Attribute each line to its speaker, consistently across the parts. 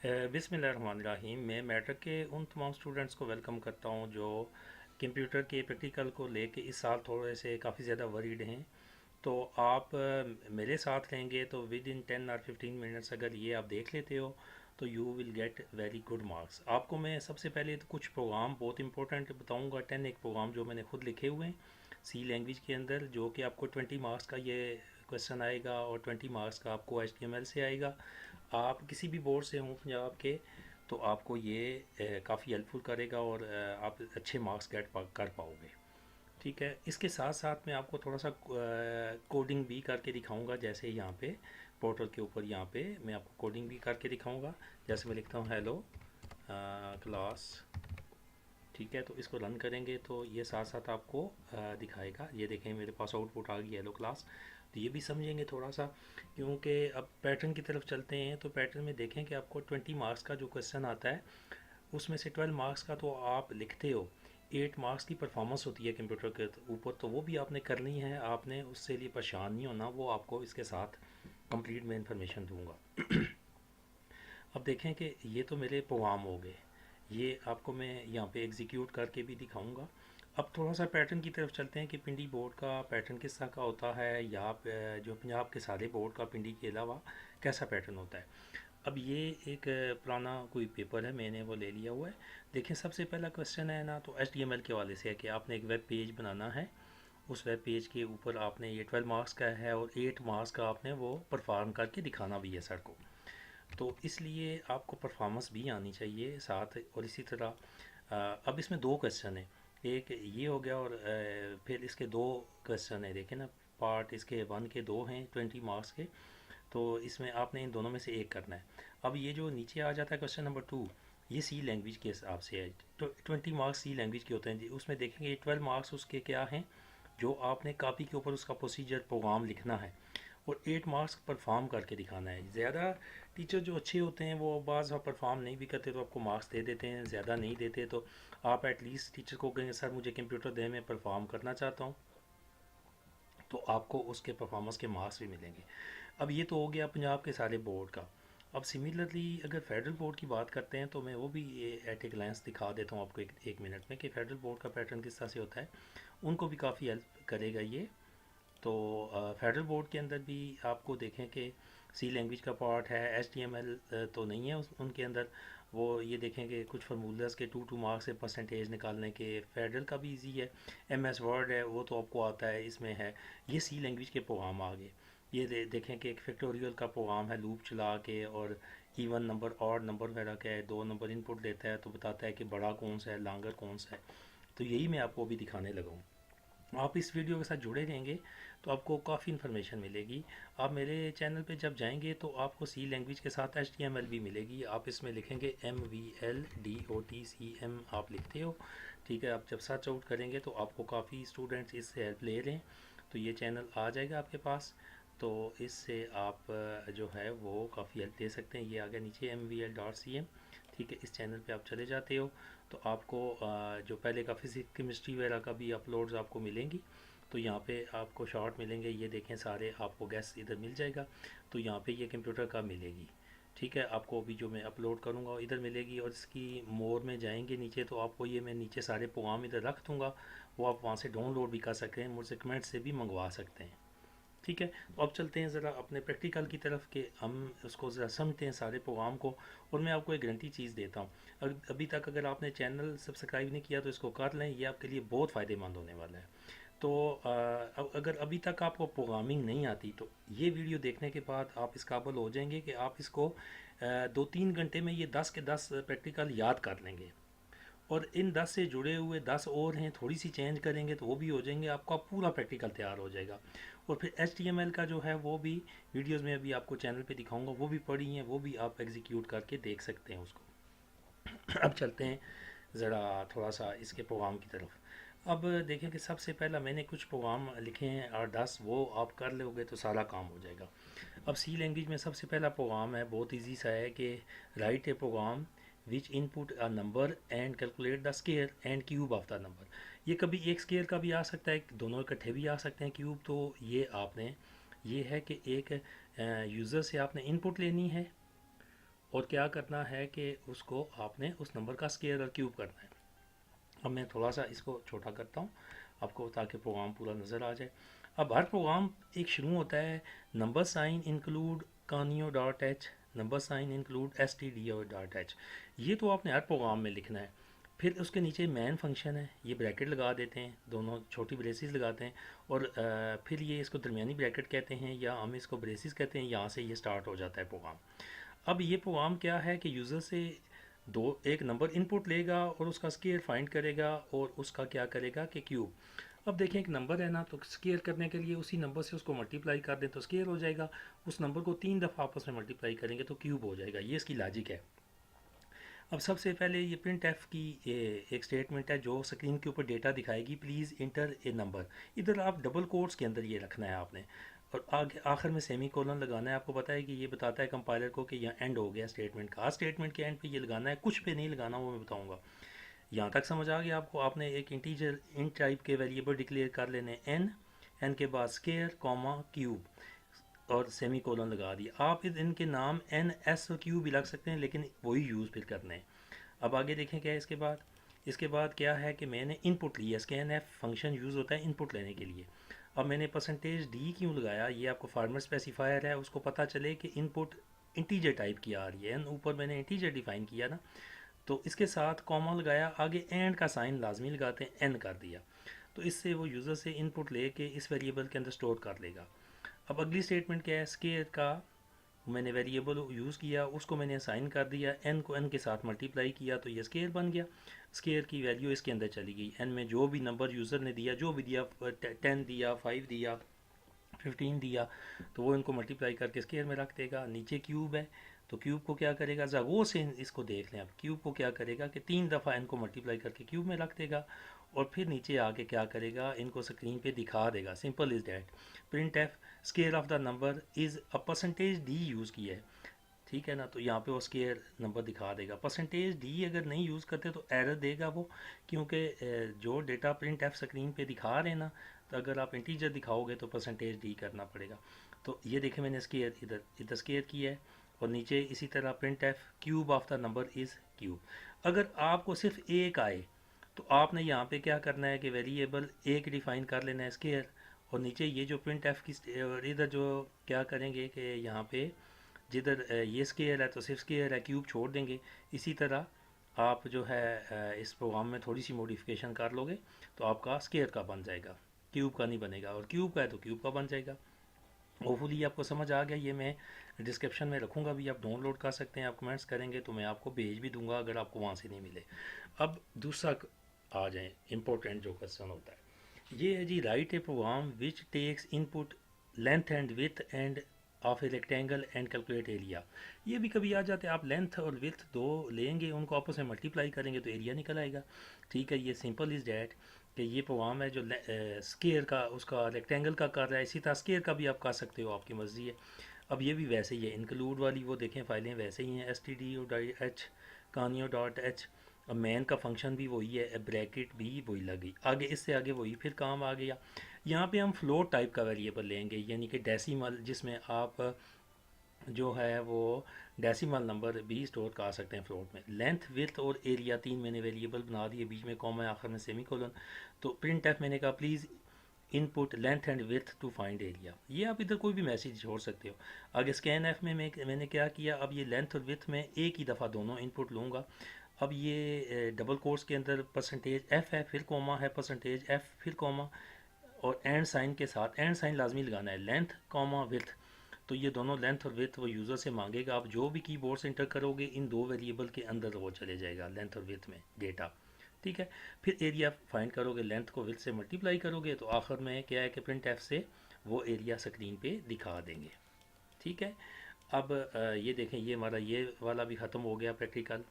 Speaker 1: बिस्मिल्लाहिर्रहमानिर्रहीम। मैं मैट्रिक के उन तमाम स्टूडेंट्स को वेलकम करता हूँ जो कंप्यूटर के प्रैक्टिकल को लेके इस साल थोड़े से काफ़ी ज़्यादा वरीड हैं। तो आप मेरे साथ रहेंगे तो विद इन 10 और 15 मिनट्स अगर ये आप देख लेते हो तो you will get very good marks. आपको मैं सबसे पहले तो कुछ प्रोग्राम बहुत इंपॉर्टेंट बताऊंगा। 10 एक प्रोग्राम जो मैंने खुद लिखे हुए हैं सी लैंग्वेज के अंदर, जो कि आपको 20 मार्क्स का ये क्वेश्चन आएगा और 20 मार्क्स का आपको HTML से आएगा। आप किसी भी बोर्ड से हों पंजाब के तो आपको ये काफ़ी हेल्पफुल करेगा और आप अच्छे मार्क्स कर पाओगे। ठीक है, इसके साथ साथ मैं आपको थोड़ा सा कोडिंग भी करके दिखाऊंगा। जैसे यहाँ पे पोर्टल के ऊपर यहाँ पे मैं आपको कोडिंग भी करके दिखाऊंगा। जैसे मैं लिखता हूँ हेलो क्लास। ठीक है, तो इसको रन करेंगे तो ये साथ साथ आपको दिखाएगा। ये देखें मेरे पास आउटपुट आ गई हेलो क्लास। तो ये भी समझेंगे थोड़ा सा, क्योंकि अब पैटर्न की तरफ चलते हैं। तो पैटर्न में देखें कि आपको 20 मार्क्स का जो क्वेश्चन आता है उसमें से 12 मार्क्स का तो आप लिखते हो। 8 मार्क्स की परफॉर्मेंस होती है कंप्यूटर के ऊपर, तो वो भी आपने करनी है। आपने उससे लिए परेशान नहीं होना, वो आपको इसके साथ कंप्लीट मैं इन्फॉर्मेशन दूंगा। अब देखें कि ये तो मेरे प्रोग्राम हो गए, ये आपको मैं यहाँ पे एग्जीक्यूट करके भी दिखाऊंगा। अब थोड़ा सा पैटर्न की तरफ चलते हैं कि पिंडी बोर्ड का पैटर्न किस तरह का होता है, या जो पंजाब के सारे बोर्ड का पिंडी के अलावा कैसा पैटर्न होता है। अब ये एक पुराना कोई पेपर है, मैंने वो ले लिया हुआ है। देखिए सबसे पहला क्वेश्चन है ना, तो HTML के वाले से है कि आपने एक वेब पेज बनाना है। उस वेब पेज के ऊपर आपने ये 12 मार्क्स का है और 8 मार्क्स का आपने वो परफॉर्म करके दिखाना भी है सर को। तो इसलिए आपको परफॉर्मेंस भी आनी चाहिए साथ। और इसी तरह अब इसमें दो क्वेश्चन है, एक ये हो गया और फिर इसके दो क्वेश्चन है। देखें ना, पार्ट इसके 1 के 2 हैं 20 मार्क्स के। तो इसमें आपने इन दोनों में से एक करना है। अब ये जो नीचे आ जाता है क्वेश्चन नंबर 2, ये सी लैंग्वेज के हिसाब से है। तो 20 मार्क्स सी लैंग्वेज के होते हैं जी। उसमें देखेंगे 12 मार्क्स उसके क्या हैं, जो आपने कॉपी के ऊपर उसका प्रोसीजर प्रोग्राम लिखना है और 8 मार्क्स परफॉर्म करके दिखाना है। ज़्यादा टीचर जो अच्छे होते हैं वो बाज़ परफॉर्म नहीं भी करते तो आपको मार्क्स दे देते हैं, ज़्यादा नहीं देते। तो आप एटलीस्ट टीचर को कहेंगे सर मुझे कंप्यूटर दे, मैं परफॉर्म करना चाहता हूँ, तो आपको उसके परफॉर्मेंस के मार्क्स भी मिलेंगे। अब ये तो हो गया पंजाब के सारे बोर्ड का। अब सिमिलरली अगर फेडरल बोर्ड की बात करते हैं तो मैं वो भी ये एट ए ग्लैंस दिखा देता हूँ आपको एक मिनट में कि फेडरल बोर्ड का पैटर्न किस तरह से होता है। उनको भी काफ़ी हेल्प करेगा ये। तो फेडरल बोर्ड के अंदर भी आपको देखें कि सी लैंग्वेज का पार्ट है, HTML तो नहीं है उनके अंदर। वो ये देखें कि कुछ फार्मूलाज के 2 मार्क्स से परसेंटेज निकालने के। फेडरल का भी इजी है, MS वर्ड है वो तो आपको आता है, इसमें है। ये सी लैंग्वेज के प्रोग्राम आ गए। ये देखें कि एक फैक्टोरियल का प्रोग्राम है, लूप चला के और इवन नंबर और नंबर वगैरह क्या है, 2 नंबर इनपुट देता है तो बताता है कि बड़ा कौन सा है लॉन्गर कौन सा है। तो यही मैं आपको अभी दिखाने लगा हूँ। आप इस वीडियो के साथ जुड़े रहेंगे तो आपको काफ़ी इन्फॉर्मेशन मिलेगी। आप मेरे चैनल पे जब जाएंगे तो आपको सी लैंग्वेज के साथ HTML भी मिलेगी। आप इसमें लिखेंगे MVLDOTCM आप लिखते हो। ठीक है, आप जब सर्च आउट करेंगे तो आपको काफ़ी स्टूडेंट्स इससे हेल्प ले रहे हैं, तो ये चैनल आ जाएगा आपके पास। तो इससे आप जो है वो काफ़ी हेल्प ले सकते हैं। ये आ गया नीचे MVL.CM। ठीक है, इस चैनल पे आप चले जाते हो तो आपको जो पहले का फिजिक्स केमिस्ट्री वगैरह का भी अपलोड्स आपको मिलेंगी। तो यहाँ पे आपको शॉर्ट मिलेंगे, ये देखें सारे आपको गैस इधर मिल जाएगा। तो यहाँ पे ये कंप्यूटर का मिलेगी। ठीक है, आपको अभी जो मैं अपलोड करूँगा इधर मिलेगी। और इसकी मोर में जाएंगे नीचे तो आपको ये मैं नीचे सारे प्रोग्राम इधर रख दूँगा, वो आप वहाँ से डाउनलोड भी कर सकते हैं, मुझसे कमेंट से भी मंगवा सकते हैं। ठीक है, तो अब चलते हैं ज़रा अपने प्रैक्टिकल की तरफ कि हम उसको ज़रा समझते हैं सारे प्रोग्राम को। और मैं आपको एक गारंटी चीज़ देता हूँ, अभी तक अगर आपने चैनल सब्सक्राइब नहीं किया तो इसको कर लें, ये आपके लिए बहुत फ़ायदेमंद होने वाला है। तो अगर अभी तक आपको प्रोग्रामिंग नहीं आती तो ये वीडियो देखने के बाद आप इस काबिल हो जाएंगे कि आप इसको 2-3 घंटे में ये 10 के 10 प्रैक्टिकल याद कर लेंगे। और इन 10 से जुड़े हुए 10 और हैं, थोड़ी सी चेंज करेंगे तो वो भी हो जाएंगे, आपका पूरा प्रैक्टिकल तैयार हो जाएगा। और फिर HTML का जो है वो भी वीडियोस में अभी आपको चैनल पे दिखाऊंगा, वो भी पड़ी हैं, वो भी आप एग्जीक्यूट करके देख सकते हैं उसको। अब चलते हैं ज़रा थोड़ा सा इसके प्रोग्राम की तरफ। अब देखें कि सबसे पहला मैंने कुछ प्रोग्राम लिखे हैं और 10 वो आप कर लोगे तो सारा काम हो जाएगा। अब सी लैंग्वेज में सबसे पहला प्रोग्राम है, बहुत इजी सा है कि write a program which input a number and calculate the square and cube of the number. ये कभी एक स्केयर का भी आ सकता है, दोनों इकट्ठे भी आ सकते हैं क्यूब। तो ये आपने, ये है कि एक यूज़र से आपने इनपुट लेनी है और क्या करना है कि उसको आपने उस नंबर का स्क्वायर और क्यूब करना है। अब मैं थोड़ा सा इसको छोटा करता हूँ आपको, ताकि प्रोग्राम पूरा नज़र आ जाए। अब हर प्रोग्राम एक शुरू होता है number sign include conio dot H, number sign include S T D O dot H. ये तो आपने हर प्रोग्राम में लिखना है। फिर उसके नीचे मैन फंक्शन है, ये ब्रैकेट लगा देते हैं, दोनों छोटी ब्रेसिस लगाते हैं, और फिर ये इसको दरमियानी ब्रैकेट कहते हैं या हम इसको ब्रेसिस कहते हैं। यहाँ से ये स्टार्ट हो जाता है प्रोग्राम। अब ये प्रोग्राम क्या है कि यूज़र से एक नंबर इनपुट लेगा और उसका स्केयर फाइंड करेगा और उसका क्या करेगा कि क्यूब। अब देखें एक नंबर है ना, तो स्केयर करने के लिए उसी नंबर से उसको मल्टीप्लाई कर दें तो स्केयर हो जाएगा, उस नंबर को 3 दफ़ा आपस में मल्टीप्लाई करेंगे तो क्यूब हो जाएगा। ये इसकी लॉजिक है। अब सबसे पहले ये प्रिंट एफ की एक स्टेटमेंट है जो स्क्रीन के ऊपर डेटा दिखाएगी, प्लीज़ इंटर ए नंबर। इधर आप डबल कोट्स के अंदर ये रखना है आपने, और आगे आखिर में सेमी कोलन लगाना है। आपको पता है कि ये बताता है कंपाइलर को कि यहाँ एंड हो गया स्टेटमेंट का। स्टेटमेंट के एंड पे ये लगाना है, कुछ पे नहीं लगाना, वो मैं बताऊँगा। यहाँ तक समझ आ गया आपको। आपने एक इंटीजर इंट टाइप के वेरिएबल डिक्लेयर कर लेने एन, एन के बाद स्केयर कॉमा क्यूब और सेमी कोलन लगा दिया। आप इनके नाम एन एस और क्यू भी लग सकते हैं, लेकिन वही यूज़ फिर करने हैं। अब आगे देखें क्या है इसके बाद। इसके बाद क्या है कि मैंने इनपुट लिया, स्कैन एफ फंक्शन यूज़ होता है इनपुट लेने के लिए। अब मैंने परसेंटेज डी क्यों लगाया, ये आपको फार्मर स्पेसिफायर है, उसको पता चले कि इनपुट इंटीजर टाइप की आ रही है। एन ऊपर मैंने इंटीजर डिफाइन किया ना, तो इसके साथ कॉमा लगाया, आगे एंड का साइन लाजमी लगाते हैं, एन कर दिया। तो इससे वो यूज़र से इनपुट लेके इस वेरिएबल के अंदर स्टोर कर लेगा। अब अगली स्टेटमेंट क्या है, स्केयर का मैंने वेरिएबल यूज़ किया, उसको मैंने असाइन कर दिया, एन को एन के साथ मल्टीप्लाई किया तो ये स्केयर बन गया। स्केयर की वैल्यू इसके अंदर चली गई, एन में जो भी नंबर यूज़र ने दिया, जो भी दिया, 10 दिया, 5 दिया, 15 दिया, तो वो इनको मल्टीप्लाई करके स्केयर में रख देगा। नीचे क्यूब है, तो क्यूब को क्या करेगा, ज़ागो से इसको देख लें। अब क्यूब को क्या करेगा कि 3 दफ़ा इनको मल्टीप्लाई करके क्यूब में रख देगा, और फिर नीचे आके क्या करेगा, इनको स्क्रीन पे दिखा देगा। Simple is that. Print F square of the number is a percentage D use किया है, ठीक है ना, तो यहाँ पे वो स्केयर नंबर दिखा देगा। परसेंटेज डी अगर नहीं यूज़ करते तो एरर देगा वो, क्योंकि जो डेटा प्रिंट एफ स्क्रीन पे दिखा रहे हैं ना, तो अगर आप इंटीजर दिखाओगे तो परसेंटेज डी करना पड़ेगा। तो ये देखें मैंने स्केयर इधर इधर स्केयर किया है, और नीचे इसी तरह print F cube of the number is cube. अगर आपको सिर्फ एक आए तो आपने यहाँ पे क्या करना है कि वेरिएबल एक डिफ़ाइन कर लेना है स्केयर, और नीचे ये जो प्रिंट एफ की, और इधर जो क्या करेंगे कि यहाँ पे जिधर ये स्केयर है तो सिर्फ स्केयर है, क्यूब छोड़ देंगे। इसी तरह आप जो है इस प्रोग्राम में थोड़ी सी मॉडिफिकेशन कर लोगे तो आपका स्केयर का बन जाएगा, क्यूब का नहीं बनेगा, और क्यूब का है तो क्यूब का बन जाएगा। होपफुली आपको समझ आ गया। ये मैं डिस्क्रिप्शन में रखूँगा भी, आप डाउनलोड कर सकते हैं। आप कमेंट्स करेंगे तो मैं आपको भेज भी दूंगा अगर आपको वहाँ से नहीं मिले। अब दूसरा आ जाए इम्पोर्टेंट जो क्वेश्चन होता है, ये है जी, write a program which takes input length and width and of a rectangle and calculate area. ये भी कभी आ जाते हैं, आप लेंथ और विथ दो लेंगे, उनको आपस में मल्टीप्लाई करेंगे तो एरिया निकल आएगा। ठीक है, ये सिंपल इज़ डैट कि ये प्रोग्राम है जो स्केयर का उसका रेक्टेंगल का कर रहा है, इसी तरह स्केयर का भी आप कर सकते हो, आपकी मर्ज़ी है। अब ये भी वैसे ही है, इंक्लूड वाली वो देखें फाइलें वैसे ही हैं, S T D O dot H, conio dot H. अब मैन का फंक्शन भी वही है, ब्रैकेट भी वही लगी, आगे इससे आगे वही फिर काम आ गया। यहाँ पे हम फ्लोट टाइप का वेरिएबल लेंगे, यानी कि डेसिमल, जिसमें आप जो है वो डेसिमल नंबर भी स्टोर कर सकते हैं फ्लोट में। लेंथ विथ और एरिया तीन मैंने वेरिएबल बना दिए, बीच में कॉमा है, आखिर में सेमी कोलन। तो प्रिंट एफ मैंने कहा please input length and with to find area. ये आप इधर कोई भी मैसेज छोड़ सकते हो। आगे स्कैन एफ में मैंने क्या किया, अब ये लेंथ और विथ में एक ही दफ़ा दोनों इनपुट लूँगा। अब ये डबल कोर्स के अंदर परसेंटेज एफ है, फिर कॉमा है, परसेंटेज एफ फिर कॉमा, और एंड साइन के साथ एंड साइन लाजमी लगाना है, लेंथ कॉमा विथ। तो ये दोनों लेंथ और विथ वो यूज़र से मांगेगा। आप जो भी कीबोर्ड से इंटर करोगे इन दो वेरिएबल के अंदर वो चले जाएगा, लेंथ और विथ में डेटा। ठीक है, फिर एरिया फाइंड करोगे, लेंथ को विथ से मल्टीप्लाई करोगे तो आखिर में क्या है कि प्रिंट एफ से वो एरिया स्क्रीन पे दिखा देंगे। ठीक है, अब ये देखें, ये हमारा ये वाला भी ख़त्म हो गया प्रैक्टिकल।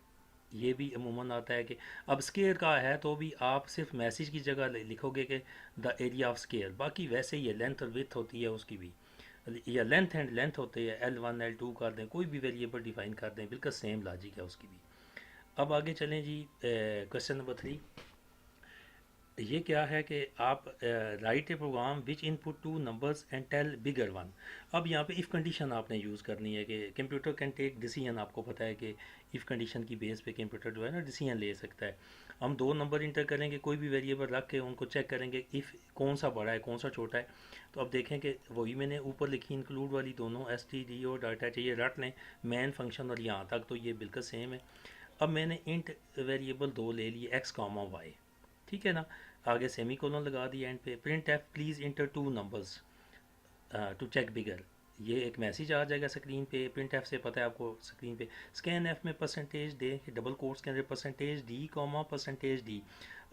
Speaker 1: ये भी अमूमन आता है कि अब स्केयर का है तो भी आप सिर्फ मैसेज की जगह लिखोगे कि द एरिया ऑफ स्केयर, बाकी वैसे ही है, लेंथ और विथ होती है उसकी भी, या लेंथ एंड लेंथ होते हैं, L1 L2 कर दें, कोई भी वेरिएबल डिफाइन कर दें, बिल्कुल सेम लॉजिक है उसकी भी। अब आगे चलें जी, क्वेश्चन नंबर 3। ये क्या है कि आप write a program which input two numbers and tell bigger one. अब यहाँ पे इफ़ कंडीशन आपने यूज़ करनी है कि कंप्यूटर कैन टेक डिसीजन। आपको पता है कि इफ़ कंडीशन की बेस पे कंप्यूटर जो है ना डिसीजन ले सकता है। हम दो नंबर इंटर करेंगे, कोई भी वेरिएबल रख के उनको चेक करेंगे इफ़ कौन सा बड़ा है कौन सा छोटा है। तो अब देखें कि वही मैंने ऊपर लिखी इंक्लूड वाली दोनों एस टी डी और डाटा चाहिए रट लें, मेन फंक्शन और यहाँ तक तो ये बिल्कुल सेम है। अब मैंने इंट वेरिएबल दो ले लिए एक्स कॉमा वाई, ठीक है ना। आगे सेमी कोलन लगा दिया एंड पे printf please enter two numbers to check bigger. ये एक मैसेज आ जाएगा स्क्रीन पे, प्रिंट एफ से पता है आपको स्क्रीन पे। स्कैन एफ में परसेंटेज दे डबल कोट्स के अंदर percentage D comma percentage D.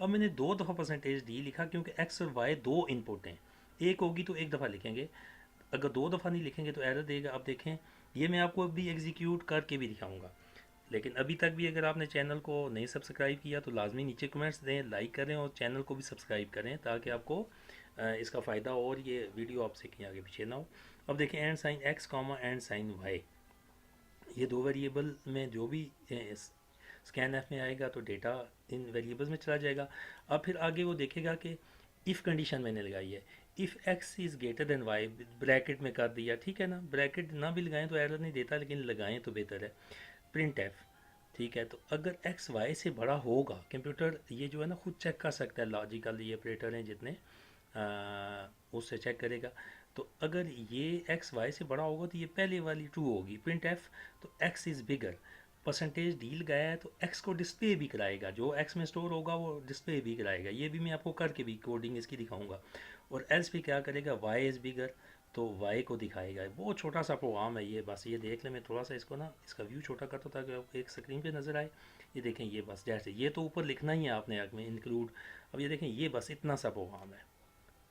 Speaker 1: अब मैंने दो दफ़ा परसेंटेज डी लिखा क्योंकि एक्स और वाई दो इनपुट हैं, एक होगी तो एक दफ़ा लिखेंगे, अगर दो दफ़ा नहीं लिखेंगे तो एरर देगा। अब देखें ये मैं आपको अभी एग्जीक्यूट करके भी दिखाऊंगा। लेकिन अभी तक भी अगर आपने चैनल को नहीं सब्सक्राइब किया तो लाजमी नीचे कमेंट्स दें, लाइक करें और चैनल को भी सब्सक्राइब करें ताकि आपको इसका फ़ायदा हो और ये वीडियो आपसे कहीं आगे पीछे ना हो। अब देखें and sign x comma and sign y, ये दो वेरिएबल में जो भी स्कैन एफ में आएगा तो डेटा इन वेरिएबल्स में चला जाएगा। अब फिर आगे वो देखेगा कि इफ़ कंडीशन मैंने लगाई है, if x is greater than y, bracket में कर दिया, ठीक है ना। ब्रैकेट ना भी लगाएं तो एरर नहीं देता, लेकिन लगाएं तो बेहतर है। प्रिंट एफ, ठीक है। तो अगर एक्स वाई से बड़ा होगा, कंप्यूटर ये जो है ना खुद चेक कर सकता है, लॉजिकल ये ऑपरेटर हैं जितने उससे चेक करेगा। तो अगर ये एक्स वाई से बड़ा होगा तो ये पहले वाली ट्रू होगी प्रिंट एफ। तो x is bigger, percentage D लगाया है तो एक्स को डिस्प्ले भी कराएगा, जो एक्स में स्टोर होगा वो डिस्प्ले भी कराएगा। ये भी मैं आपको करके भी कोडिंग इसकी दिखाऊंगा। और एल्स भी क्या करेगा, वाई इज़ बिगर तो वाई को दिखाएगा। बहुत छोटा सा प्रोग्राम है ये, बस ये देख लें। मैं थोड़ा सा इसको ना इसका व्यू छोटा करता ताकि आपको एक स्क्रीन पे नज़र आए। ये देखें, ये बस जैसे ये तो ऊपर लिखना ही है आपने आग में इंक्लूड। अब ये देखें ये बस इतना सा प्रोग्राम है,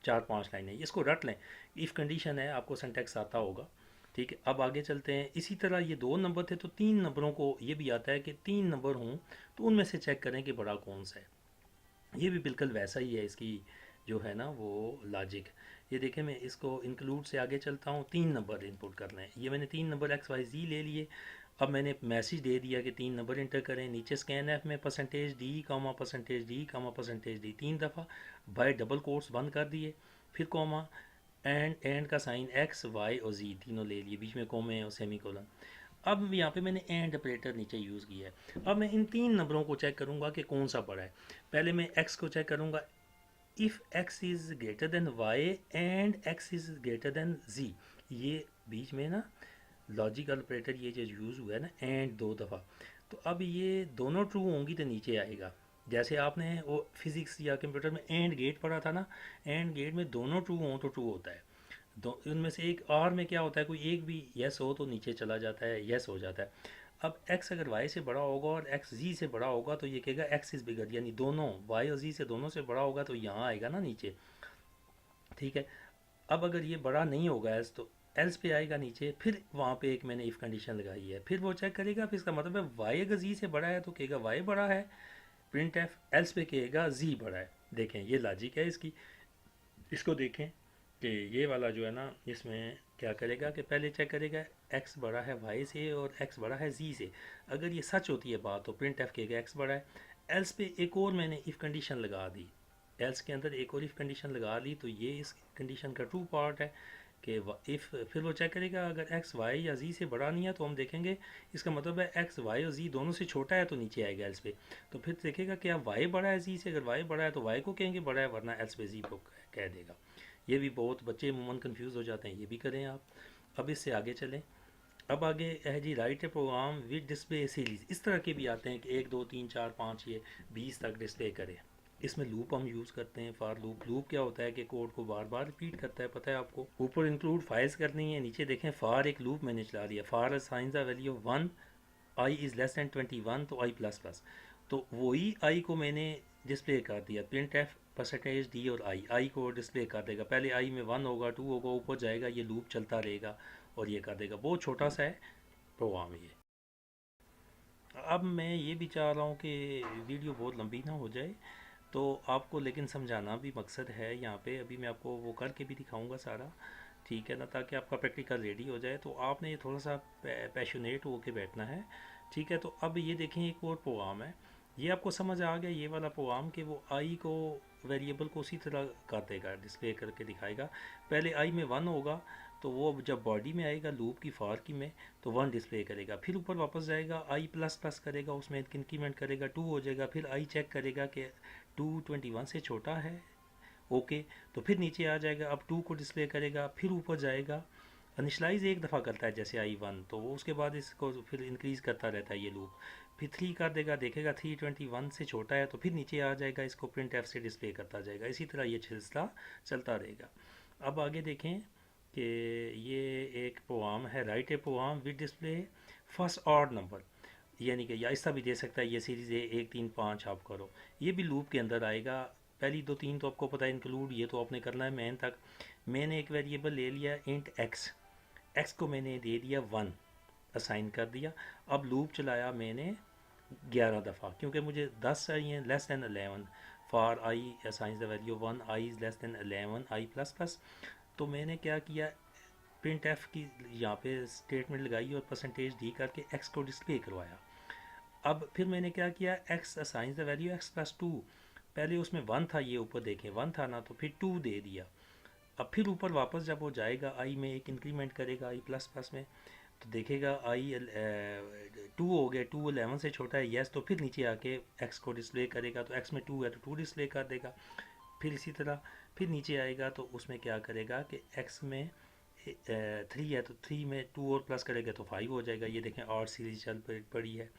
Speaker 1: चार पांच लाइनें, इसको रट लें। इफ़ कंडीशन है, आपको सिंटैक्स आता होगा, ठीक है। अब आगे चलते हैं। इसी तरह ये दो नंबर थे तो तीन नंबरों को ये भी आता है कि तीन नंबर हों तो उनमें से चेक करें कि बड़ा कौन सा है। ये भी बिल्कुल वैसा ही है इसकी जो है ना वो लॉजिक। ये देखें, मैं इसको इंक्लूड से आगे चलता हूँ। तीन नंबर इनपुट करना है, ये मैंने तीन नंबर एक्स वाई जी ले लिए। अब मैंने मैसेज दे दिया कि तीन नंबर इंटर करें। नीचे स्कैन एफ में percentage D comma percentage D comma percentage D तीन दफ़ा, बाय डबल कोट्स बंद कर दिए, फिर कॉमा एंड का साइन एक्स वाई और जी तीनों ले लिए, बीच में कॉमे और सेमी कोलन। अब यहाँ पे मैंने एंड ऑपरेटर नीचे यूज़ किया है। अब मैं इन तीन नंबरों को चेक करूँगा कि कौन सा बड़ा है। पहले मैं एक्स को चेक करूँगा, if x is greater than Y and X is greater than Z. ये बीच में ना लॉजिकल ऑपरेटर ये जो यूज़ हुआ है ना एंड दो दफ़ा, तो अब ये दोनों ट्रू होंगी तो नीचे आएगा। जैसे आपने वो फिज़िक्स या कंप्यूटर में एंड गेट पढ़ा था ना, एंड गेट में दोनों ट्रू हों तो ट्रू होता है। दो उनमें से एक और में क्या होता है, कोई एक भी यस हो तो नीचे चला जाता है, यस हो जाता है। अब एक्स अगर वाई से बड़ा होगा और एक्स जी से बड़ा होगा तो ये कहेगा एक्स इज़ बिगर, यानी दोनों वाई और जी से दोनों से बड़ा होगा तो यहाँ आएगा ना नीचे, ठीक है। अब अगर ये बड़ा नहीं होगा एल्स तो एल्स पे आएगा नीचे, फिर वहाँ पे एक मैंने इफ़ कंडीशन लगाई है, फिर वो चेक करेगा, फिर इसका मतलब है वाई अगर जी से बड़ा है तो कहेगा वाई बड़ा है प्रिंट एफ, एल्स पे कहेगा जी बड़ा है। देखें ये लॉजिक है इसकी। इसको देखें कि ये वाला जो है ना इसमें क्या करेगा कि पहले चेक करेगा एक्स बड़ा है वाई से और एक्स बड़ा है जी से। अगर ये सच होती है बात तो प्रिंट एफ कहेगा एक्स बड़ा है। एल्स पे एक और मैंने इफ़ कंडीशन लगा दी, एल्स के अंदर एक और इफ़ कंडीशन लगा ली तो ये इस कंडीशन का ट्रू पार्ट है कि इफ़, फिर वो चेक करेगा अगर एक्स वाई या जी से बड़ा नहीं है तो हम देखेंगे इसका मतलब है एक्स वाई और जी दोनों से छोटा है तो नीचे आएगा एल्स पे। तो फिर देखेगा कि अब वाई बड़ा है जी से, अगर वाई बड़ा है तो वाई को कहेंगे बड़ा है, वरना एल्स पे जी को कह देगा। ये भी बहुत बच्चे अमूमन कंफ्यूज हो जाते हैं, ये भी करें आप। अब इससे आगे चलें। अब आगे है जी write a program with display series. इस तरह के भी आते हैं कि एक दो तीन चार पाँच ये 20 तक डिस्प्ले करें। इसमें लूप हम यूज़ करते हैं, फॉर लूप। लूप क्या होता है कि कोड को बार बार रिपीट करता है, पता है आपको। ऊपर इंक्लूड फाइल्स करनी है, नीचे देखें फॉर एक लूप मैंने चला दिया, for assign the value 1 I is less than 21 तो आई प्लस प्लस। तो वही आई को मैंने डिस्प्ले कर दिया, प्रिंट एफ परसेंटेज डी और आई को डिस्प्ले कर देगा। पहले आई में 1 होगा 2 होगा, ऊपर जाएगा, ये लूप चलता रहेगा और ये कर देगा। बहुत छोटा सा है प्रोग्राम ये। अब मैं ये भी चाह रहा हूँ कि वीडियो बहुत लंबी ना हो जाए तो आपको लेकिन समझाना भी मकसद है यहाँ पे। अभी मैं आपको वो करके भी दिखाऊंगा सारा, ठीक है ना, ताकि आपका प्रैक्टिकल रेडी हो जाए। तो आपने ये थोड़ा सा पैशनेट होके बैठना है, ठीक है। तो अब ये देखें एक और प्रोग्राम है, ये आपको समझ आ गया ये वाला प्रोग्राम कि वो आई को वेरिएबल को उसी तरह कर देगा, डिस्प्ले करके दिखाएगा। पहले आई में वन होगा तो वो जब बॉडी में आएगा लूप की फॉर की में तो वन डिस्प्ले करेगा, फिर ऊपर वापस जाएगा आई प्लस प्लस करेगा, उसमें इंक्रीमेंट करेगा, टू हो जाएगा, फिर आई चेक करेगा कि 221 से छोटा है, ओके, तो फिर नीचे आ जाएगा, अब टू को डिस्प्ले करेगा, फिर ऊपर जाएगा, इनिशलाइज एक दफ़ा करता है जैसे आई वन, तो वो उसके बाद इसको फिर इंक्रीज़ करता रहता है ये लूप, फिर थ्री कर देगा, देखेगा 321 से छोटा है तो फिर नीचे आ जाएगा, इसको प्रिंट एफ से डिस्प्ले करता जाएगा, इसी तरह ये सिलसिला चलता रहेगा। अब आगे देखें कि ये एक प्रोग्राम है, write a program with display first odd number, यानी कि या ऐसा भी दे सकता है ये सीरीज़ ए 1 3 5 आप करो, ये भी लूप के अंदर आएगा। पहली दो तीन तो आपको पता है इंक्लूड, ये तो आपने करना है मेन तक। मैंने एक वेरिएबल ले लिया इंट एक्स, एक्स को मैंने दे दिया वन, असाइन कर दिया। अब लूप चलाया मैंने 11 दफ़ा, क्योंकि मुझे 10 चाहिए less than 11, for I assigns the value one, I is less than 11, I plus plus. तो मैंने क्या किया, प्रिंट एफ की यहाँ पे स्टेटमेंट लगाई और परसेंटेज डी करके एक्स को डिस्प्ले करवाया। अब फिर मैंने क्या किया, x assigns the value x plus two, पहले उसमें वन था, ये ऊपर देखें वन था ना, तो फिर टू दे दिया। अब फिर ऊपर वापस जब वो जाएगा आई में एक इंक्रीमेंट करेगा आई प्लस प्लस में, तो देखेगा आई टू हो गया, टू 11 से छोटा है यस, तो फिर नीचे आके एक्स को डिस्प्ले करेगा, तो एक्स में टू है तो टू डिस्प्ले कर देगा। फिर इसी तरह फिर नीचे आएगा तो उसमें क्या करेगा कि एक्स में थ्री है तो थ्री में टू और प्लस करेगा तो फाइव हो जाएगा। ये देखें और सीरीज चल पड़ी है।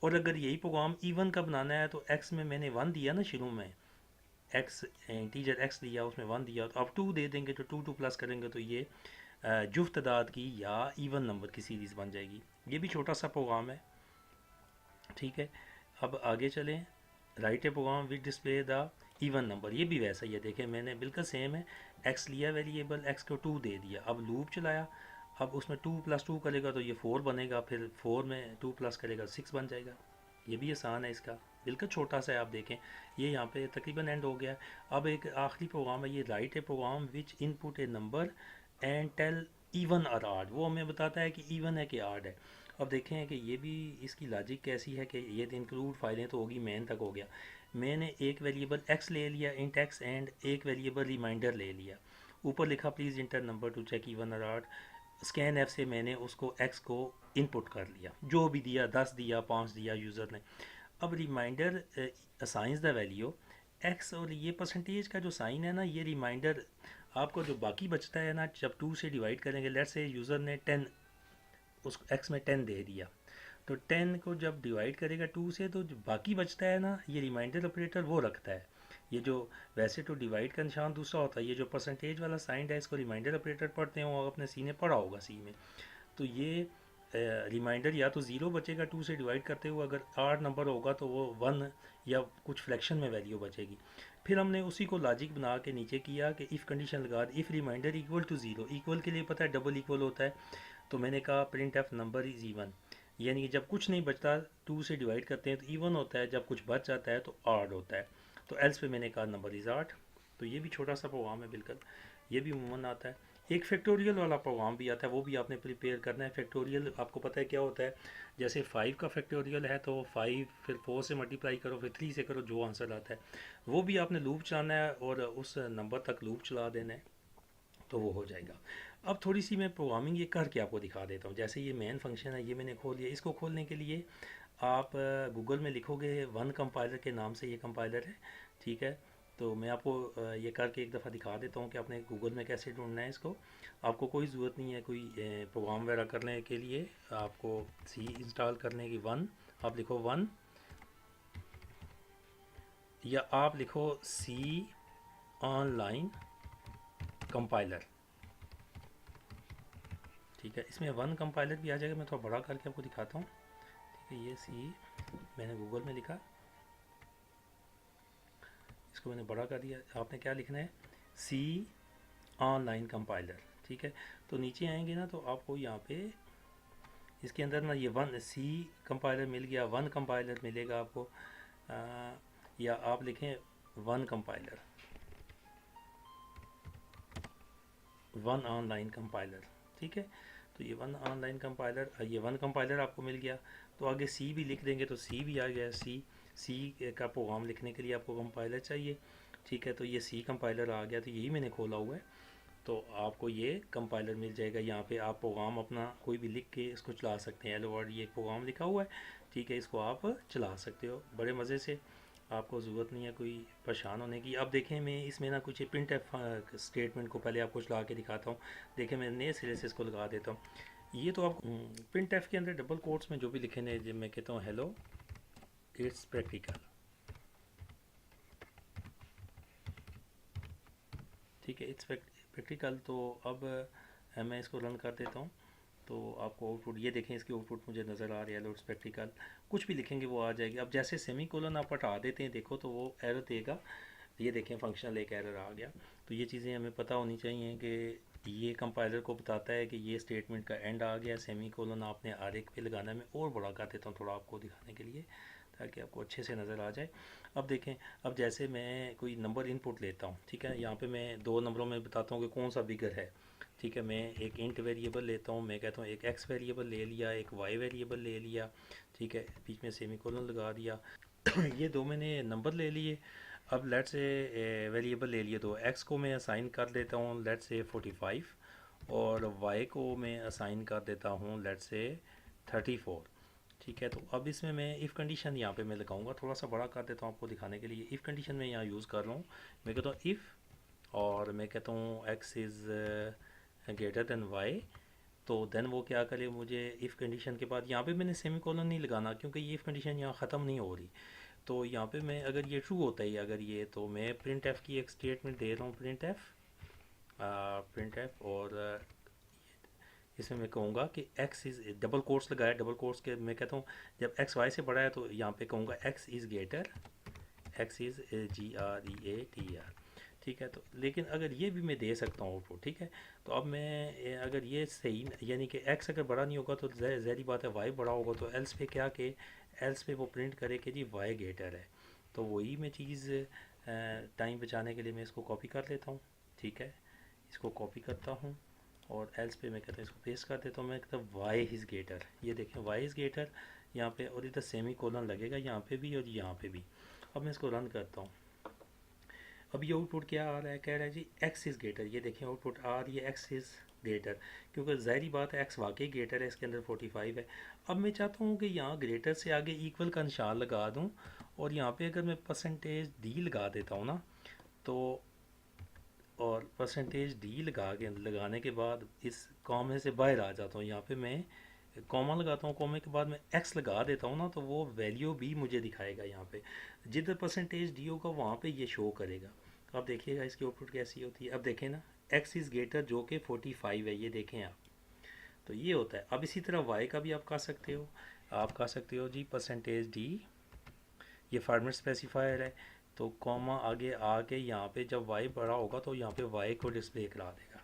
Speaker 1: और अगर यही प्रोग्राम इवन का बनाना है तो एक्स में मैंने वन दिया ना शुरू में, एक्स इंटीजर एक्स दिया उसमें वन दिया, तो अब टू दे देंगे तो टू टू प्लस करेंगे तो ये जुफ्त तादाद की या इवन नंबर की सीरीज़ बन जाएगी। ये भी छोटा सा प्रोग्राम है, ठीक है। अब आगे चलें, write a program with display the even number, ये भी वैसा ही है, देखें मैंने बिल्कुल सेम है, एक्स लिया वेरिएबल, एक्स को टू दे दिया, अब लूप चलाया, अब उसमें टू प्लस टू करेगा तो ये फोर बनेगा, फिर फोर में टू प्लस करेगा सिक्स बन जाएगा। ये भी आसान है, इसका बिल्कुल छोटा सा है, आप देखें ये यहाँ पे तकरीबन एंड हो गया। अब एक आखिरी प्रोग्राम है, ये write a program which input a number and tell even or odd, वो हमें बताता है कि इवन है कि आड है। अब देखें कि ये भी इसकी लॉजिक कैसी है कि ये इंक्लूड फाइलें तो होगी, मेन तक हो गया, मैंने एक वेरिएबल एक्स ले लिया इंट एक्स एंड एक वेरिएबल रिमाइंडर ले लिया, ऊपर लिखा please enter number to check even or odd, scan app से मैंने उसको एक्स को इनपुट कर लिया, जो भी दिया 10 दिया 5 दिया यूज़र ने। अब remainder assigns the value x, और ये परसेंटेज का जो साइन है ना, ये रिमाइंडर आपको जो बाकी बचता है ना, जब टू से डिवाइड करेंगे, लेट्स से यूज़र ने 10 उस एक्स में 10 दे दिया, तो 10 को जब डिवाइड करेगा टू से तो जो बाकी बचता है ना, ये रिमाइंडर ऑपरेटर वो रखता है। ये जो वैसे तो डिवाइड का निशान दूसरा होता है, ये जो परसेंटेज वाला साइन है इसको रिमाइंडर ऑपरेटर पढ़ते हो, अपने सी ने पढ़ा होगा सी में। तो ये रिमाइंडर या तो ज़ीरो बचेगा टू से डिवाइड करते हुए, अगर आठ नंबर होगा तो वो वन या कुछ फ्रैक्शन में वैल्यू बचेगी। फिर हमने उसी को लॉजिक बना के नीचे किया कि इफ़ कंडीशन लगा दी, if remainder equal to zero, equal के लिए पता है डबल इक्वल होता है, तो मैंने कहा print F number is even, यानी कि जब कुछ नहीं बचता टू से डिवाइड करते हैं तो इवन होता है, जब कुछ बच जाता है तो ऑड होता है। तो एल्स पे मैंने कहा नंबर इज़ आठ। तो ये भी छोटा सा प्रोग्राम है बिल्कुल, ये भी उमूमन आता है। एक फैक्टोरियल वाला प्रोग्राम भी आता है, वो भी आपने प्रिपेयर करना है। फैक्टोरियल आपको पता है क्या होता है, जैसे 5 का फैक्टोरियल है तो 5 फिर 4 से मल्टीप्लाई करो, फिर 3 से करो, जो आंसर आता है वो भी आपने लूप चलाना है और उस नंबर तक लूप चला देना है, तो वो हो जाएगा। अब थोड़ी सी मैं प्रोग्रामिंग ये करके आपको दिखा देता हूँ। जैसे ये मेन फंक्शन है, ये मैंने खोल लिया, इसको खोलने के लिए आप गूगल में लिखोगे वन कंपाइलर के नाम से, ये कंपाइलर है, ठीक है। तो मैं आपको ये करके एक दफ़ा दिखा देता हूँ कि आपने गूगल में कैसे ढूंढना है इसको। आपको कोई ज़रूरत नहीं है कोई प्रोग्राम वगैरह करने के लिए, आपको सी इंस्टॉल करने की, वन आप लिखो वन, या आप लिखो सी ऑनलाइन कंपाइलर, ठीक है। इसमें वन कंपाइलर भी आ जाएगा, मैं थोड़ा बड़ा करके आपको दिखाता हूँ, ठीक है। ये सी मैंने गूगल में लिखा, इसको मैंने बड़ा कर दिया। आपने क्या लिखना है, सी ऑनलाइन कंपाइलर, ठीक है। तो नीचे आएंगे ना तो आपको यहाँ पे इसके अंदर ना ये वन सी कंपाइलर मिल गया, वन कंपाइलर मिलेगा आपको, या आप लिखें one compiler, one online compiler, ठीक है। तो ये वन ऑनलाइन कंपाइलर, ये वन कंपाइलर आपको मिल गया। तो आगे सी भी लिख देंगे तो सी भी आ गया, सी सी का प्रोग्राम लिखने के लिए आपको कंपाइलर चाहिए। ठीक है, तो ये सी कंपाइलर आ गया, तो यही मैंने खोला हुआ है। तो आपको ये कंपाइलर मिल जाएगा, यहाँ पे आप प्रोग्राम अपना कोई भी लिख के इसको चला सकते हैं। हेलो वर्ल्ड ये प्रोग्राम लिखा हुआ है, ठीक है, इसको आप चला सकते हो बड़े मज़े से। आपको ज़रूरत नहीं है कोई परेशान होने की। अब देखें मैं इसमें ना कुछ प्रिंट एफ स्टेटमेंट को पहले आपको चला के दिखाता हूँ। देखें मैं नए सिरे से इसको लगा देता हूँ। ये तो आप प्रिंट एफ के अंदर डबल कोट्स में जो भी लिखे हैं, जब मैं कहता हूँ हेलो इट्स प्रैक्टिकल, ठीक है, इट्स प्रैक्टिकल। तो अब मैं इसको रन कर देता हूँ। तो आपको आउटपुट ये देखें, इसकी आउटपुट मुझे नज़र आ रही है, लोड्स प्रैक्टिकल। कुछ भी लिखेंगे वो आ जाएगी। अब जैसे सेमी कोलन आप हटा देते हैं देखो, तो वो एरर देगा। ये देखें फंक्शनल एक एरर आ गया। तो ये चीज़ें हमें पता होनी चाहिए कि ये कंपाइलर को बताता है कि ये स्टेटमेंट का एंड आ गया। सेमी कोलन आपने आर एक पे लगाना है। मैं और बड़ा कर देता हूँ थोड़ा आपको दिखाने के लिए, ताकि आपको अच्छे से नज़र आ जाए। अब देखें, अब जैसे मैं कोई नंबर इनपुट लेता हूँ, ठीक है, यहाँ पे मैं दो नंबरों में बताता हूँ कि कौन सा बिगर है। ठीक है, मैं एक इंट वेरिएबल लेता हूँ, मैं कहता हूँ एक एक्स वेरिएबल ले लिया, एक वाई वेरिएबल ले लिया, ठीक है, बीच में सेमी कोलन लगा दिया। ये दो मैंने नंबर ले लिए। अब लेट्स से वेरिएबल ले लिए, तो एक्स को मैं असाइन कर देता हूँ लेट्स से 45, और वाई को मैं असाइन कर देता हूँ लेट्स से 34। ठीक है, तो अब इसमें मैं इफ़ कंडीशन यहाँ पे मैं लगाऊंगा, थोड़ा सा बड़ा कर देता हूँ आपको दिखाने के लिए। इफ़ कंडीशन में यहाँ यूज़ कर रहा हूँ। मैं कहता हूँ इफ़, और मैं कहता हूँ x is greater than y. तो देन वो क्या करे, मुझे इफ़ कंडीशन के बाद यहाँ पे मैंने सेमी कॉलन नहीं लगाना, क्योंकि ये इफ़ कंडीशन यहाँ ख़त्म नहीं हो रही। तो यहाँ पे मैं अगर ये ट्रू होता है, अगर ये, तो मैं प्रिंट एफ की एक स्टेटमेंट दे रहा हूँ, प्रिंट एफ, और इसमें मैं कहूँगा कि x इज़, डबल कोट्स लगाया, डबल कोट्स के मैं कहता हूँ जब x y से बड़ा है, तो यहाँ पे कहूँगा x is greater, x is GREATER। ठीक है, तो लेकिन अगर ये भी मैं दे सकता हूँ आउटपुट, ठीक है। तो अब मैं अगर ये सही, यानी कि x अगर बड़ा नहीं होगा तो ज़ाहिर बात है y बड़ा होगा, तो एल्स पे क्या कि एल्स पे वो प्रिंट करे कि जी y ग्रेटर है। तो वही मैं चीज़ टाइम बचाने के लिए मैं इसको कॉपी कर लेता हूँ। ठीक है, इसको कॉपी करता हूँ, और एल्स पे मैं कहता हूँ इसको पेस्ट कर देता हूँ। मैं कहता हूँ वाई इज़ ग्रेटर, ये देखें वाई इज़ ग्रेटर यहाँ पे, और इधर सेमी कोलन लगेगा यहाँ पे भी और यहाँ पे भी। अब मैं इसको रन करता हूँ। अब ये आउटपुट क्या आ रहा है, कह रहा है जी एक्स इज़ ग्रेटर। ये देखें आउटपुट आ रही है एक्स इज़ ग्रेटर, क्योंकि ज़ाहिरी बात है एक्स वाकई ग्रेटर है, इसके अंदर 45 है। अब मैं चाहता हूँ कि यहाँ ग्रेटर से आगे इक्वल का निशान लगा दूँ, और यहाँ पे अगर मैं परसेंटेज डी लगा देता हूँ ना, तो और परसेंटेज डी लगाने के बाद इस कॉमे से बाहर आ जाता हूँ। यहाँ पे मैं कॉमा लगाता हूँ, कॉमे के बाद मैं एक्स लगा देता हूँ ना, तो वो वैल्यू भी मुझे दिखाएगा। यहाँ पे जिधर परसेंटेज डी होगा वहाँ पे ये शो करेगा। अब देखिएगा इसकी आउटपुट कैसी होती है। अब देखें ना, एक्स इज़ ग्रेटर जो कि 45 है, ये देखें आप। तो ये होता है। अब इसी तरह वाई का भी आप कर सकते हो। आप कर सकते हो जी परसेंटेज डी, ये फार्मेट स्पेसिफायर है, तो कॉमा आगे आके यहाँ पे जब y बड़ा होगा तो यहाँ पे y को डिस्प्ले करा देगा।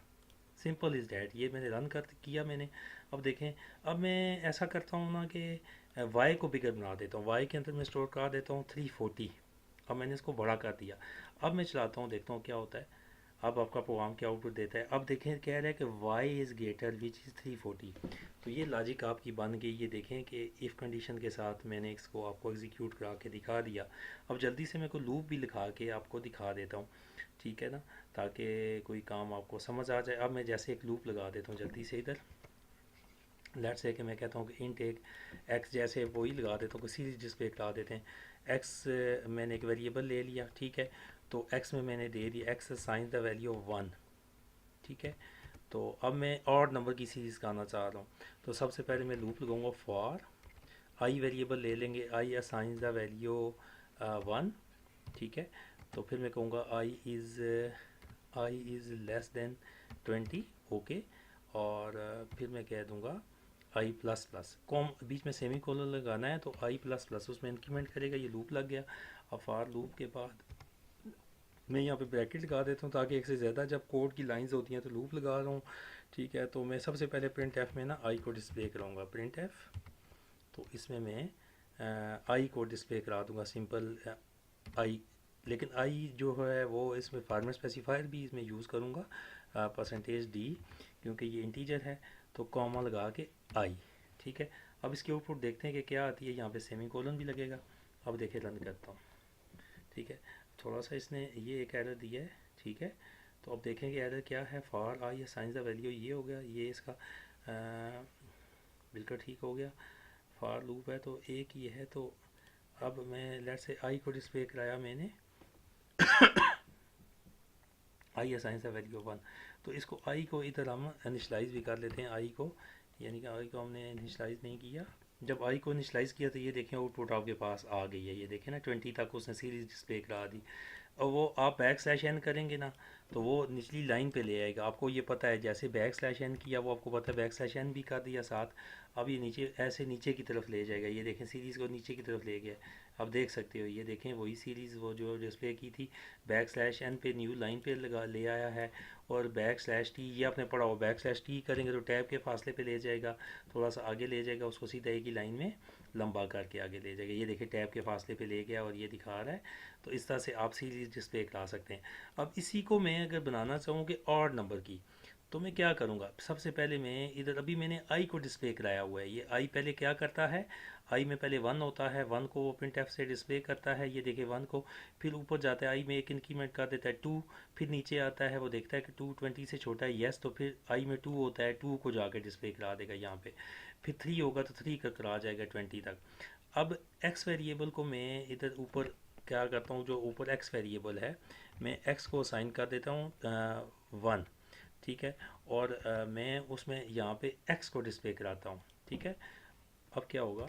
Speaker 1: Simple is that. ये मैंने रन कर किया मैंने। अब देखें, अब मैं ऐसा करता हूँ ना कि y को बिगर बना देता हूँ। y के अंदर मैं स्टोर कर देता हूँ 340। अब मैंने इसको बड़ा कर दिया। अब मैं चलाता हूँ, देखता हूँ क्या होता है। अब आपका प्रोग्राम क्या आउटपुट देता है। अब देखें कह रहा है कि y is greater which is 340। तो ये लॉजिक आपकी बन गई। ये देखें कि इफ़ कंडीशन के साथ मैंने इसको आपको एग्जीक्यूट करा के दिखा दिया। अब जल्दी से मैं को लूप भी लिखा के आपको दिखा देता हूँ, ठीक है ना, ताकि कोई काम आपको समझ आ जाए। अब मैं जैसे एक लूप लगा देता हूँ जल्दी से इधर। लेट्स से कि मैं कहता हूँ कि इंट एक एक्स, जैसे वही लगा देता हूँ कि सीरीज डिस्प्ले लगा देते हैं। एक्स मैंने एक वेरिएबल ले लिया, ठीक है, तो एक्स में मैंने दे दिया x assign the value of 1। ठीक है, तो अब मैं और नंबर की सीरीज़ गाना चाह रहा हूँ। तो सबसे पहले मैं लूप लगाऊंगा फॉर आई, वेरिएबल ले लेंगे, आई असाइन द वैल्यू 1। ठीक है, तो फिर मैं कहूँगा I is less than 20। Okay, और फिर मैं कह दूँगा आई प्लस प्लस, कॉम बीच में सेमी कोलन लगाना है, तो आई प्लस प्लस उसमें इंक्रीमेंट करेगा। ये लूप लग गया। अब फॉर लूप के बाद मैं यहाँ पे ब्रैकेट लगा देता हूँ, ताकि एक से ज़्यादा जब कोड की लाइंस होती हैं तो लूप लगा रहा हूँ। ठीक है, तो मैं सबसे पहले प्रिंट एफ में ना आई को डिस्प्ले कराऊंगा, प्रिंट एफ। तो इसमें मैं आई को डिस्प्ले करा दूंगा, सिंपल आई। लेकिन आई जो है वो इसमें फार्मेट स्पेसिफायर भी इसमें यूज़ करूँगा, परसेंटेज डी, क्योंकि ये इंटीजर है। तो कॉमा लगा के आई। ठीक है, अब इसकी आउटपुट देखते हैं कि क्या आती है। यहाँ पे सेमी कोलन भी लगेगा। अब देखिए रन करता हूँ, ठीक है। थोड़ा सा इसने ये एक एरर दिया है, ठीक है। तो अब देखेंगे एरर क्या है। For I assigns the value, ये हो गया, ये इसका बिल्कुल ठीक हो गया। फॉर लूप है तो एक ये है। तो अब मैं लेट से आई को डिस्प्ले कराया मैंने, आई असाइन द वैल्यू 1। तो इसको आई को इधर हम इनिशलाइज भी कर लेते हैं, आई को, यानी कि आई को हमने इनिशलाइज नहीं किया। जब आई को इनिशलाइज किया तो ये देखें आउटपुट आपके पास आ गई है, ये देखें ना 20 तक उसने सीरीज डिस्प्ले करा दी। और वो आप बैक स्लैश एन करेंगे ना तो वो निचली लाइन पे ले आएगा, आपको ये पता है। जैसे बैक स्लैश एन किया वो आपको पता है, बैक स्लैश एन भी कर दिया साथ। अब ये नीचे ऐसे नीचे की तरफ ले जाएगा, ये देखें सीरीज़ को नीचे की तरफ ले गया। अब देख सकते हो, ये देखें वही सीरीज़ वो जो डिस्प्ले की थी बैक स्लैश एन पे न्यू लाइन पे लगा ले आया है। और बैक स्लैश टी ये आपने पढ़ा हो, बैक स्लैश टी करेंगे तो टैब के फासले पे ले जाएगा, थोड़ा सा आगे ले जाएगा उसको, सीधा एक ही लाइन में लंबा करके आगे ले जाएगा। ये देखिए टैब के फासले पे ले गया और ये दिखा रहा है। तो इस तरह से आप सीरीज डिस्प्ले करा सकते हैं। अब इसी को मैं अगर बनाना चाहूँ कि ऑड नंबर की, तो मैं क्या करूँगा। सबसे पहले मैं इधर अभी मैंने आई को डिस्प्ले कराया हुआ है, ये आई पहले क्या करता है, आई में पहले वन होता है, वन को वो प्रिंट से डिस्प्ले करता है, ये देखिए वन को। फिर ऊपर जाता है आई में एक इंक्रीमेंट कर देता है टू, फिर नीचे आता है वो देखता है कि टू 20 से छोटा है, यस, तो फिर आई में टू होता है, टू को जाकर डिस्प्ले करा देगा यहाँ पे। फिर थ्री होगा तो थ्री का करा जाएगा 20 तक। अब एक्स वेरिएबल को मैं इधर ऊपर क्या करता हूँ, जो ऊपर एक्स वेरिएबल है मैं एक्स को असाइन कर देता हूँ वन, ठीक है। और मैं उसमें यहाँ पे एक्स को डिस्प्ले कराता हूँ, ठीक है। अब क्या होगा,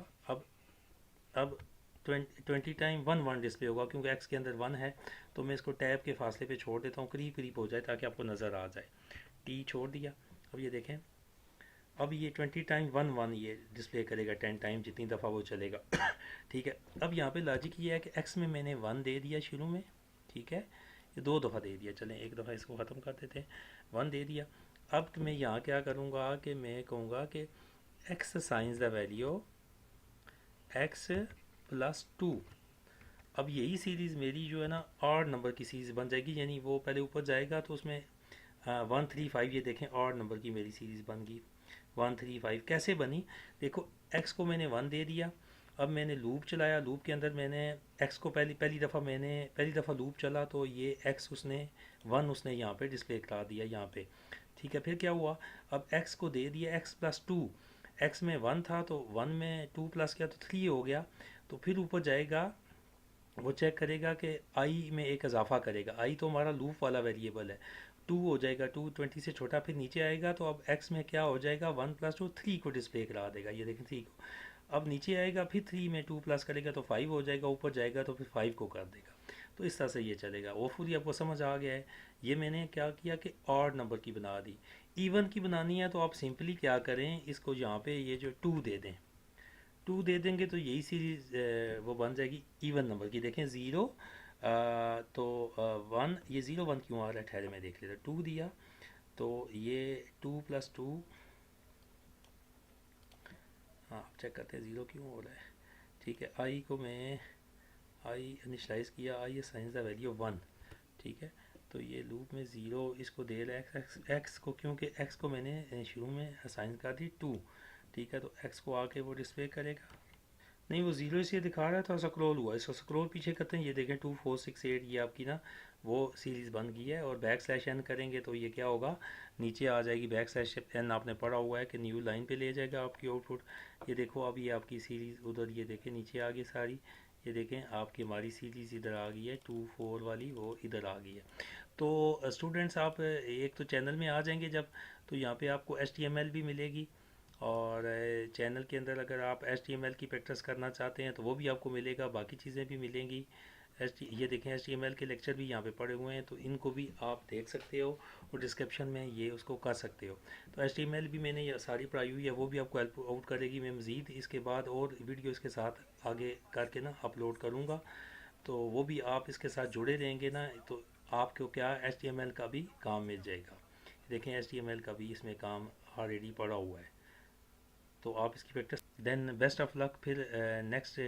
Speaker 1: अब 20 टाइम वन वन डिस्प्ले होगा, क्योंकि एक्स के अंदर वन है। तो मैं इसको टैब के फासले पे छोड़ देता हूँ, करीब करीब हो जाए ताकि आपको नज़र आ जाए। टी छोड़ दिया। अब ये देखें, अब ये 20 टाइम वन वन ये डिस्प्ले करेगा 10 टाइम जितनी दफ़ा वो चलेगा। ठीक है। अब यहाँ पे लॉजिक ये है कि एक्स में मैंने वन दे दिया शुरू में, ठीक है। ये दो दफ़ा दे दिया, चलें एक दफ़ा इसको ख़त्म कर देते हैं। वन दे दिया। अब मैं यहाँ क्या करूँगा कि मैं कहूँगा कि x science the value x plus two. अब यही सीरीज़ मेरी जो है ना ऑड नंबर की सीरीज़ बन जाएगी, यानी वो पहले ऊपर जाएगा तो उसमें 135, ये देखें ऑड नंबर की मेरी सीरीज़ बन गई। 135 कैसे बनी, देखो एक्स को मैंने वन दे दिया। अब मैंने लूप चलाया, लूप के अंदर मैंने एक्स को पहली दफ़ा लूप चला तो ये एक्स उसने वन उसने यहाँ पे डिस्प्ले करा दिया यहाँ पे, ठीक है। फिर क्या हुआ, अब एक्स को दे दिया एक्स प्लस टू। एक्स में वन था तो वन में टू प्लस किया तो थ्री हो गया। तो फिर ऊपर जाएगा वो चेक करेगा कि आई में एक इजाफा करेगा, आई तो हमारा लूप वाला वेरिएबल है, टू हो जाएगा, टू 20 से छोटा। फिर नीचे आएगा तो अब एक्स में क्या हो जाएगा, वन प्लस टू थ्री को डिस्प्ले करा देगा, ये देखें थ्री को। अब नीचे आएगा फिर थ्री में टू प्लस करेगा तो फाइव हो जाएगा, ऊपर जाएगा तो फिर फाइव को कर देगा। तो इस तरह से ये चलेगा। वो फुली आपको समझ आ गया है। ये मैंने क्या किया कि ऑड नंबर की बना दी। इवन की बनानी है तो आप सिंपली क्या करें, इसको यहाँ पे ये जो टू दे दें, टू दे देंगे तो यही सीरीज वो बन जाएगी इवन नंबर की। देखें ज़ीरो तो वन, ये ज़ीरो वन क्यों आ रहा है, ठहरे मैं देख लेता। टू दिया तो ये टू प्लस टू, हाँ आप चेक करते हैं ज़ीरो क्यों हो रहा है, ठीक है। आई को मैं आई इनिशलाइज किया, आई साइंस द वैल्यू वन, ठीक है। तो ये लूप में ज़ीरो इसको दे रहा है एक्स को, क्योंकि एक्स को मैंने शुरू में असाइन कर दी टू, ठीक है। तो एक्स को आके वो डिस्प्ले करेगा, नहीं वो जीरो इसलिए दिखा रहा है, थोड़ा स्क्रॉल हुआ, इसको स्क्रॉल पीछे करते हैं, ये देखें 2468 ये आपकी ना वो सीरीज़ बन गई है। और बैक स्लैश एन करेंगे तो ये क्या होगा, नीचे आ जाएगी। बैक स्लैश एन आपने पढ़ा हुआ है कि न्यू लाइन पे ले जाएगा आपकी आउटपुट। ये देखो अब ये आपकी सीरीज़ उधर, ये देखें नीचे आ गई सारी। ये देखें आपकी हमारी सीरीज़ इधर आ गई है, 24 वाली वो इधर आ गई है। तो स्टूडेंट्स आप एक तो चैनल में आ जाएंगे जब, तो यहाँ पे आपको HTML भी मिलेगी। और चैनल के अंदर अगर आप HTML की प्रैक्टिस करना चाहते हैं तो वो भी आपको मिलेगा, बाकी चीज़ें भी मिलेंगी। ये देखें HTML के लेक्चर भी यहाँ पे पड़े हुए हैं, तो इनको भी आप देख सकते हो और डिस्क्रिप्शन में ये उसको कर सकते हो। तो HTML भी मैंने ये सारी पढ़ाई हुई है, वो भी आपको हेल्प आउट करेगी। मैं मज़ीद इसके बाद और वीडियो इसके साथ आगे करके ना अपलोड करूँगा, तो वो भी आप इसके साथ जुड़े रहेंगे ना, तो आपको क्या HTML का भी काम मिल जाएगा। देखें HTML का भी इसमें काम ऑलरेडी पड़ा हुआ है, तो आप इसकी practice. Then best of luck फिर नेक्स्ट